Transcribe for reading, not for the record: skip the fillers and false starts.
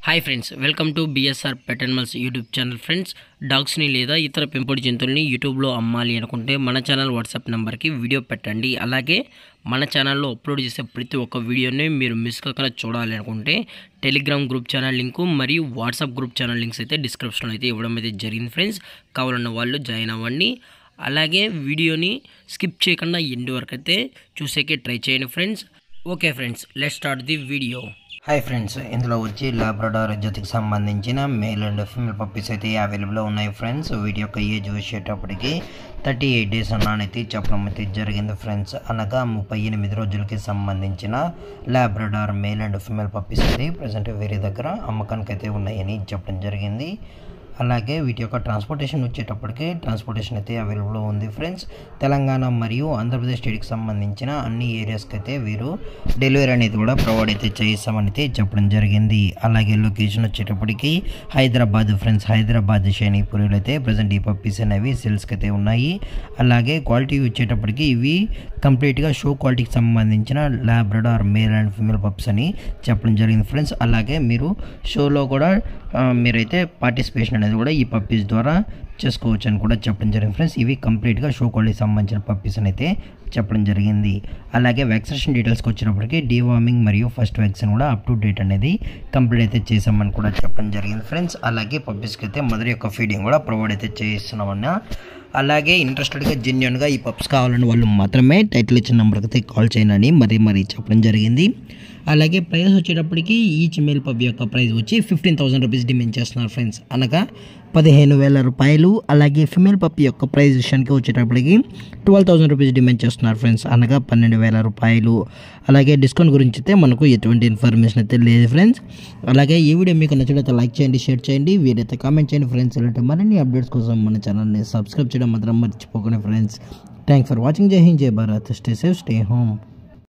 Hi friends, welcome to BSR pet animals YouTube channel. Friends, డాగ్స్ని లేదా ఇతర పెంపుడు జంతువుల్ని యూట్యూబ్లో అమ్మాలి అనుకుంటే మన ఛానల్ వాట్సాప్ నెంబర్కి వీడియో పెట్టండి. అలాగే మన ఛానల్లో అప్లోడ్ చేసే ప్రతి ఒక్క వీడియోని మీరు మిస్ కాకుండా చూడాలి అనుకుంటే టెలిగ్రామ్ గ్రూప్ ఛానల్ లింకు మరియు వాట్సాప్ గ్రూప్ ఛానల్ లింక్స్ అయితే డిస్క్రిప్షన్లో అయితే ఇవ్వడం అయితే జరిగింది. ఫ్రెండ్స్, కావాలన్న వాళ్ళు జాయిన్ అవ్వండి. అలాగే వీడియోని స్కిప్ చేయకుండా ఎండ్ వరకు అయితే చూసేకే ట్రై చేయండి friends. Okay friends, let's start the video. Hi friends, ఇందులో వచ్చి లాబ్రడార్ జతకి సంబంధించిన మేల్ అండ్ ఫీమేల్ పప్పీస్ అయితే అవైలబుల్లో ఉన్నాయి ఫ్రెండ్స్. వీటి యొక్క ఏజ్ వచ్చేటప్పటికి 38 డేస్ అన్నానైతే చెప్పడం అయితే జరిగింది ఫ్రెండ్స్. అనగా 38 రోజులకి సంబంధించిన Labrador male and female puppies అయితే ప్రజెంట్ వేరే దగ్గర అమ్మకానికి అయితే ఉన్నాయని చెప్పడం జరిగింది. అలాగే వీటి యొక్క ట్రాన్స్పోర్టేషన్ వచ్చేటప్పటికి ట్రాన్స్పోర్టేషన్ అయితే అవైలబుల్లో ఉంది ఫ్రెండ్స్. తెలంగాణ మరియు ఆంధ్రప్రదేశ్ స్టేట్కి సంబంధించిన అన్ని ఏరియాస్కి అయితే వీరు డెలివరీ అనేది కూడా ప్రొవైడ్ అయితే చేయిస్తామని అయితే చెప్పడం జరిగింది. అలాగే లొకేషన్ వచ్చేటప్పటికి హైదరాబాద్ ఫ్రెండ్స్. హైదరాబాద్ షైనీపూరిలో అయితే ప్రజెంట్ ఈ పప్పీస్ అనేవి సేల్స్కి అయితే ఉన్నాయి. అలాగే క్వాలిటీ వచ్చేటప్పటికి ఇవి కంప్లీట్గా షో క్వాలిటీకి సంబంధించిన Labrador male and female pups అని చెప్పడం జరిగింది ఫ్రెండ్స్. అలాగే మీరు షోలో కూడా మీరైతే పార్టిసిపేషన్ అనేది కూడా ఈ పప్పీస్ ద్వారా చేసుకోవచ్చు అని కూడా చెప్పడం జరిగింది ఫ్రెండ్స్. ఇవి కంప్లీట్గా షో క్వాలిటీకి సంబంధించిన పప్పీస్ అని అయితే చెప్పడం జరిగింది. అలాగే వ్యాక్సినేషన్ డీటెయిల్స్కి వచ్చినప్పటికీ డీవార్మింగ్ మరియు ఫస్ట్ వ్యాక్సిన్ కూడా అప్ టు డేట్ అనేది కంప్లీట్ అయితే చేసామని కూడా చెప్పడం జరిగింది ఫ్రెండ్స్. అలాగే పప్పీస్కి అయితే మదర్ యొక్క ఫీడింగ్ కూడా ప్రొవైడ్ అయితే చేస్తున్నామన్నా. అలాగే ఇంట్రెస్టెడ్గా జెన్యున్గా ఈ పప్స్ కావాలని వాళ్ళు మాత్రమే టైటిల్ ఇచ్చిన నెంబర్కి అయితే కాల్ చేయనని మరీ చెప్పడం జరిగింది. అలాగే ప్రైస్ వచ్చేటప్పటికి ఈచ్ మేల్ పప్ యొక్క ప్రైస్ వచ్చి 15,000 రూపీస్ డిమాండ్ చేస్తున్నారు ఫ్రెండ్స్, అనగా 15,000 రూపాయలు. అలాగే ఫిమేల్ పప్ యొక్క ప్రైస్ విషయానికి వచ్చేటప్పటికి 12,000 రూపీస్ డిమాండ్ చేస్తున్నారు ఫ్రెండ్స్, అనగా 12,000 రూపాయలు. అలాగే డిస్కౌంట్ గురించి అయితే మనకు ఎటువంటి ఇన్ఫర్మేషన్ అయితే లేదు ఫ్రెండ్స్. అలాగే ఈ వీడియో మీకు నచ్చినట్లయితే లైక్ చేయండి, షేర్ చేయండి, వీరైతే కామెంట్ చేయండి ఫ్రెండ్స్. ఇలాంటి మరిన్ని అప్డేట్స్ కోసం మన ఛానల్ని సబ్స్క్రైబ్ చేయడం మాత్రం మర్చిపోకండి ఫ్రెండ్స్. Thanks for watching. జై హింద్, జై Bharat. Stay safe, stay home.